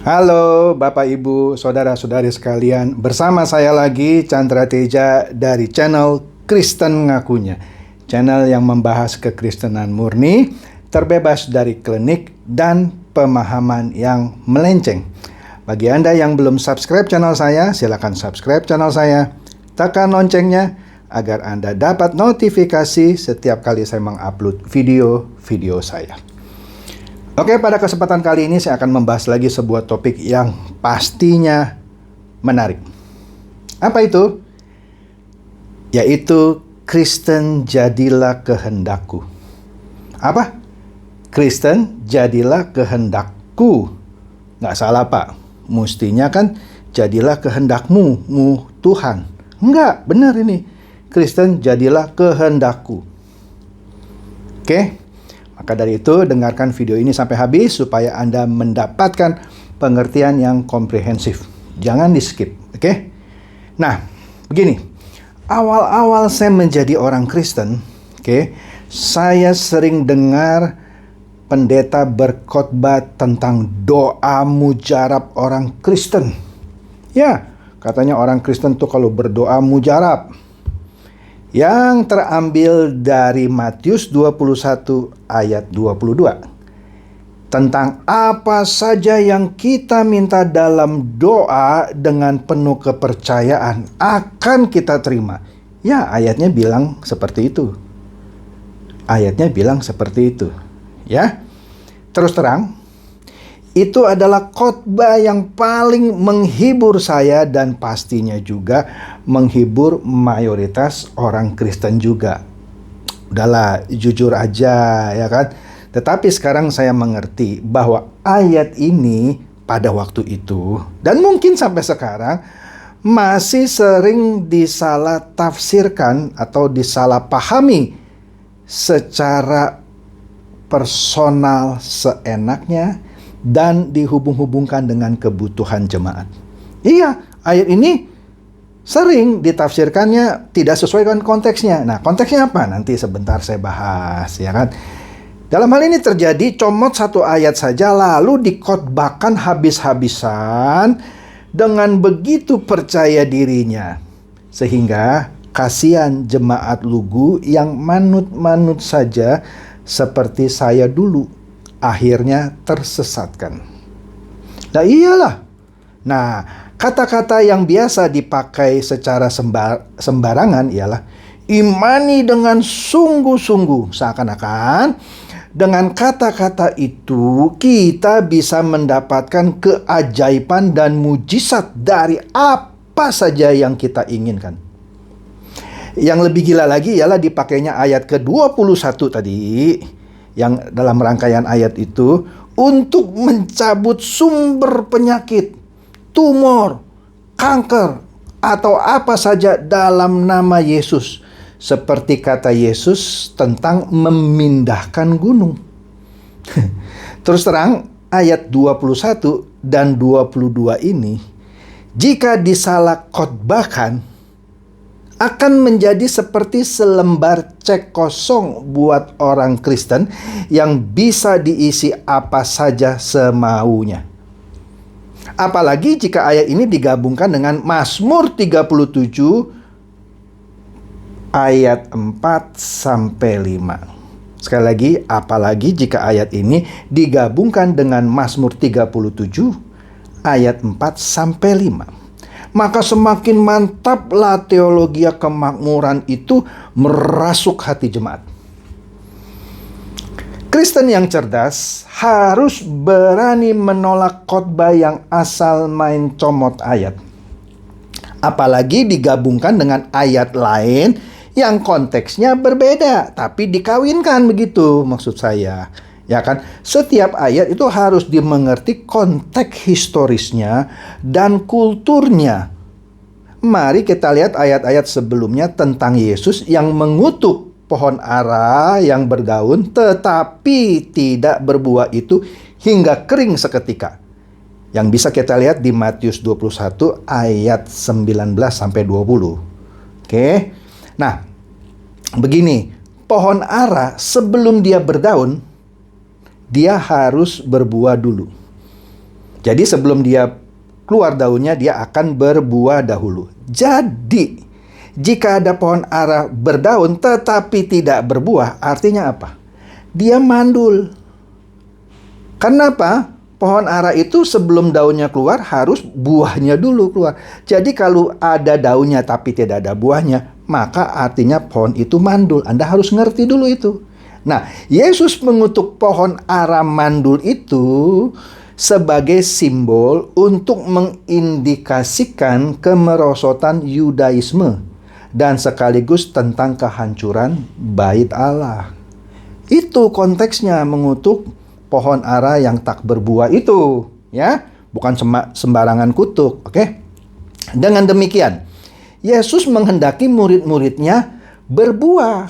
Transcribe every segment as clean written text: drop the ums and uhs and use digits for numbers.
Halo Bapak Ibu, Saudara-saudari sekalian. Bersama saya lagi Chandra Teja dari channel Kristen Ngakunya. Channel yang membahas kekristenan murni, terbebas dari klinik dan pemahaman yang melenceng. Bagi Anda yang belum subscribe channel saya, silakan subscribe channel saya. Tekan loncengnya agar Anda dapat notifikasi setiap kali saya mengupload video-video saya. Oke, pada kesempatan kali ini saya akan membahas lagi sebuah topik yang pastinya menarik. Apa itu? Yaitu Kristen jadilah kehendakku. Apa? Kristen jadilah kehendakku. Nggak salah Pak. Mestinya kan jadilah kehendakmu, Tuhan. Enggak, benar ini. Kristen jadilah kehendakku. Oke? Maka dari itu, dengarkan video ini sampai habis supaya Anda mendapatkan pengertian yang komprehensif. Jangan di-skip, oke? Nah, begini. Awal-awal saya menjadi orang Kristen, saya sering dengar pendeta berkhotbah tentang doa mujarab orang Kristen. Ya, katanya orang Kristen tuh kalau berdoa mujarab. Yang terambil dari Matius 21 ayat 22. Tentang apa saja yang kita minta dalam doa dengan penuh kepercayaan akan kita terima. Ya, ayatnya bilang seperti itu. Ayatnya bilang seperti itu. Ya. Terus terang, itu adalah khotbah yang paling menghibur saya dan pastinya juga menghibur mayoritas orang Kristen juga. Udahlah, jujur aja ya kan. Tetapi sekarang saya mengerti bahwa ayat ini pada waktu itu dan mungkin sampai sekarang masih sering disalah tafsirkan atau disalah pahami secara personal seenaknya dan dihubung-hubungkan dengan kebutuhan jemaat. Iya, ayat ini sering ditafsirkannya tidak sesuai dengan konteksnya. Nah, konteksnya apa? Nanti sebentar saya bahas, ya kan? Dalam hal ini terjadi comot satu ayat saja lalu dikhotbahkan habis-habisan dengan begitu percaya dirinya. Sehingga kasihan jemaat lugu yang manut-manut saja seperti saya dulu. Akhirnya tersesatkan. Nah iyalah. Nah, kata-kata yang biasa dipakai secara sembarangan ialah imani dengan sungguh-sungguh. Seakan-akan dengan kata-kata itu kita bisa mendapatkan keajaiban dan mujizat dari apa saja yang kita inginkan. Yang lebih gila lagi ialah dipakainya ayat ke-21 tadi, yang dalam rangkaian ayat itu untuk mencabut sumber penyakit, tumor, kanker, atau apa saja dalam nama Yesus. Seperti kata Yesus tentang memindahkan gunung. Terus terang, ayat 21 dan 22 ini, jika disalah khotbahkan, akan menjadi seperti selembar cek kosong buat orang Kristen yang bisa diisi apa saja semaunya. Apalagi jika ayat ini digabungkan dengan Mazmur 37 ayat 4 sampai 5. Sekali lagi, apalagi jika ayat ini digabungkan dengan Mazmur 37 ayat 4 sampai 5. Maka semakin mantaplah teologi kemakmuran itu merasuk hati jemaat. Kristen yang cerdas harus berani menolak khotbah yang asal main comot ayat. Apalagi digabungkan dengan ayat lain yang konteksnya berbeda, tapi dikawinkan begitu maksud saya. Ya kan, setiap ayat itu harus dimengerti konteks historisnya dan kulturnya. Mari kita lihat ayat-ayat sebelumnya tentang Yesus yang mengutuk pohon ara yang berdaun tetapi tidak berbuah itu hingga kering seketika. Yang bisa kita lihat di Matius 21 ayat 19 sampai 20. Oke. Nah, begini, pohon ara sebelum dia berdaun dia harus berbuah dulu. Jadi sebelum dia keluar daunnya, dia akan berbuah dahulu. Jadi, jika ada pohon ara berdaun tetapi tidak berbuah, artinya apa? Dia mandul. Kenapa? Pohon ara itu sebelum daunnya keluar harus buahnya dulu keluar. Jadi kalau ada daunnya tapi tidak ada buahnya, maka artinya pohon itu mandul. Anda harus ngerti dulu itu. Nah, Yesus mengutuk pohon ara mandul itu sebagai simbol untuk mengindikasikan kemerosotan Yudaisme dan sekaligus tentang kehancuran bait Allah. Itu konteksnya mengutuk pohon ara yang tak berbuah itu, ya, bukan sembarangan kutuk, oke? Dengan demikian, Yesus menghendaki murid-muridnya berbuah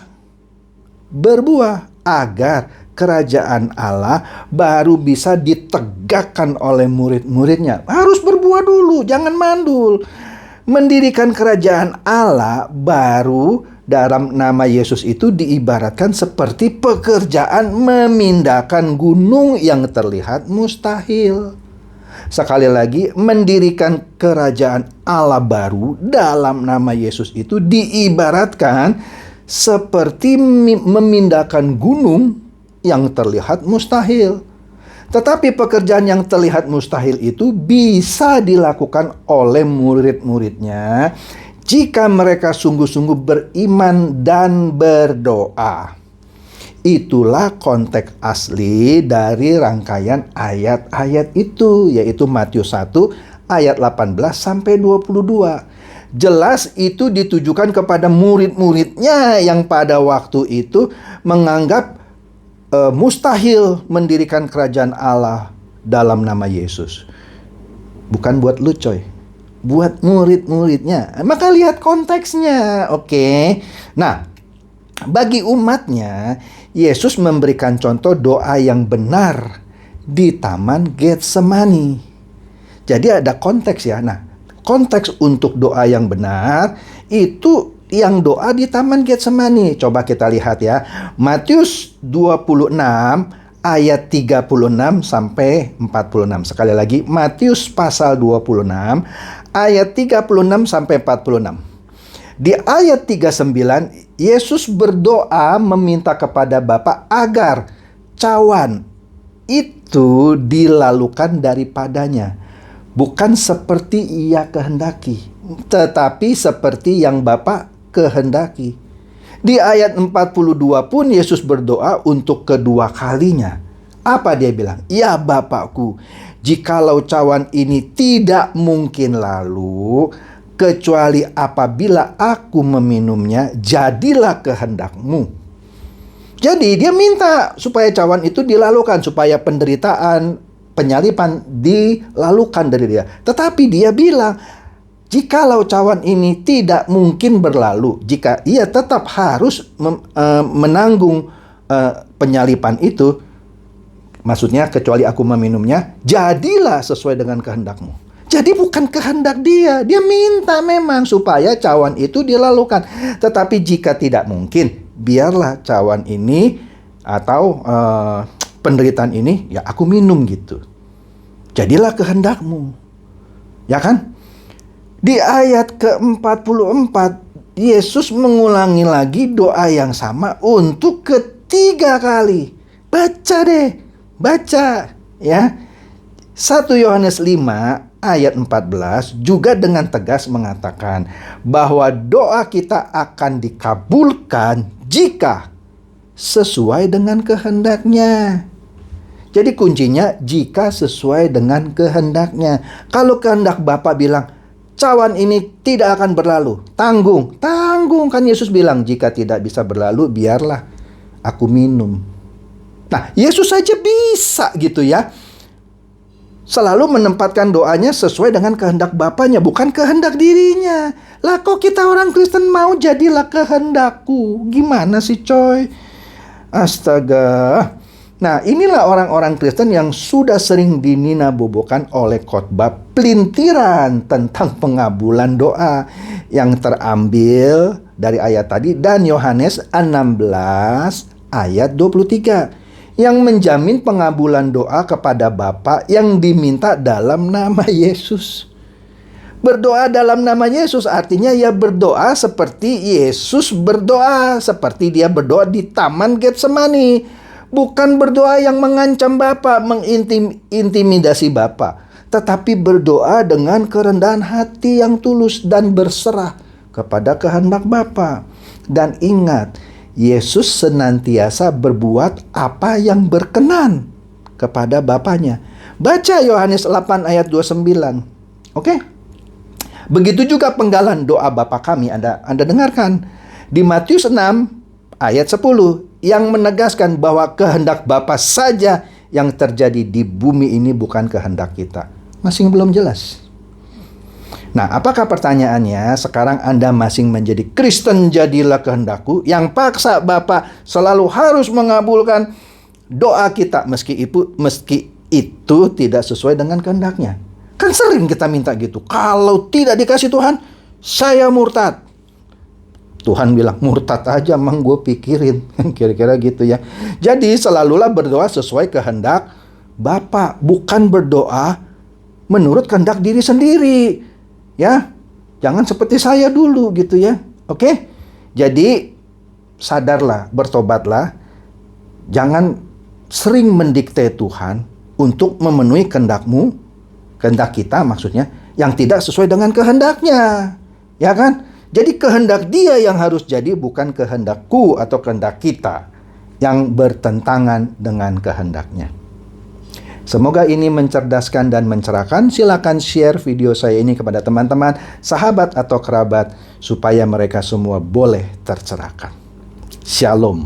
agar kerajaan Allah baru bisa ditegakkan oleh murid-muridnya. Harus berbuah dulu, jangan mandul. Mendirikan kerajaan Allah baru dalam nama Yesus itu diibaratkan seperti pekerjaan memindahkan gunung yang terlihat mustahil. Sekali lagi, mendirikan kerajaan Allah baru dalam nama Yesus itu diibaratkan seperti memindahkan gunung yang terlihat mustahil. Tetapi pekerjaan yang terlihat mustahil itu bisa dilakukan oleh murid-muridnya jika mereka sungguh-sungguh beriman dan berdoa. Itulah konteks asli dari rangkaian ayat-ayat itu, yaitu Matius 1 ayat 18 sampai 22. Jelas itu ditujukan kepada murid-muridnya yang pada waktu itu menganggap mustahil mendirikan kerajaan Allah dalam nama Yesus. Bukan buat lu, coy. Buat murid-muridnya. Maka lihat konteksnya, oke? Nah, bagi umatnya, Yesus memberikan contoh doa yang benar di Taman Getsemani. Jadi ada konteks ya. Nah, konteks untuk doa yang benar itu yang doa di Taman Getsemani. Coba kita lihat ya. Matius 26 ayat 36 sampai 46. Sekali lagi, Matius pasal 26 ayat 36 sampai 46. Di ayat 39, Yesus berdoa meminta kepada Bapa agar cawan itu dilalukan daripadanya. Bukan seperti ia kehendaki, tetapi seperti yang Bapa kehendaki. Di ayat 42 pun Yesus berdoa untuk kedua kalinya. Apa dia bilang? Ya Bapakku, jikalau cawan ini tidak mungkin lalu, kecuali apabila aku meminumnya, jadilah kehendak-Mu. Jadi dia minta supaya cawan itu dilalukan, supaya penderitaan, penyalipan dilalukan dari dia. Tetapi dia bilang, jikalau cawan ini tidak mungkin berlalu, jika ia tetap harus menanggung penyalipan itu, maksudnya kecuali aku meminumnya, jadilah sesuai dengan kehendak-Mu. Jadi bukan kehendak dia, dia minta memang supaya cawan itu dilalukan. Tetapi jika tidak mungkin, biarlah cawan ini atau penderitaan ini, ya aku minum gitu. Jadilah kehendak-Mu. Ya kan? Di ayat ke-44, Yesus mengulangi lagi doa yang sama untuk ketiga kali. Baca deh, baca ya. 1 Yohanes 5 ayat 14 juga dengan tegas mengatakan bahwa doa kita akan dikabulkan jika sesuai dengan kehendaknya. Jadi kuncinya jika sesuai dengan kehendaknya. Kalau kehendak Bapa bilang cawan ini tidak akan berlalu, tanggung kan Yesus bilang, jika tidak bisa berlalu biarlah aku minum. Nah, Yesus saja bisa gitu ya, selalu menempatkan doanya sesuai dengan kehendak Bapanya, bukan kehendak dirinya. Lah kok kita orang Kristen mau jadilah kehendakku? Gimana sih coy? Astaga. Nah, inilah orang-orang Kristen yang sudah sering dininabobokan oleh khotbah pelintiran tentang pengabulan doa yang terambil dari ayat tadi dan Yohanes 16 ayat 23. yang menjamin pengabulan doa kepada Bapa yang diminta dalam nama Yesus. Berdoa dalam nama Yesus artinya ya berdoa seperti Yesus berdoa, seperti dia berdoa di Taman Getsemani. Bukan berdoa yang mengancam Bapa, mengintimidasi Bapa, tetapi berdoa dengan kerendahan hati yang tulus dan berserah kepada kehendak Bapa. Dan ingat, Yesus senantiasa berbuat apa yang berkenan kepada Bapanya. Baca Yohanes 8 ayat 29. Oke? Begitu juga penggalan doa Bapa kami Anda dengarkan di Matius 6 ayat 10 yang menegaskan bahwa kehendak Bapa saja yang terjadi di bumi ini, bukan kehendak kita. Masih belum jelas. Nah, apakah pertanyaannya sekarang Anda masing menjadi Kristen jadilah kehendakku yang paksa Bapa selalu harus mengabulkan doa kita meski itu tidak sesuai dengan kehendaknya? Kan sering kita minta gitu. Kalau tidak dikasih Tuhan, saya murtad. Tuhan bilang, murtad aja emang gue pikirin. Kira-kira gitu ya. Jadi selalulah berdoa sesuai kehendak Bapa, bukan berdoa menurut kehendak diri sendiri. Ya, jangan seperti saya dulu gitu ya. Oke? Jadi sadarlah, bertobatlah. Jangan sering mendikte Tuhan untuk memenuhi kehendak kita maksudnya, yang tidak sesuai dengan kehendaknya. Ya kan? Jadi kehendak dia yang harus jadi, bukan kehendakku atau kehendak kita yang bertentangan dengan kehendaknya. Semoga ini mencerdaskan dan mencerahkan. Silakan share video saya ini kepada teman-teman, sahabat atau kerabat, supaya mereka semua boleh tercerahkan. Shalom.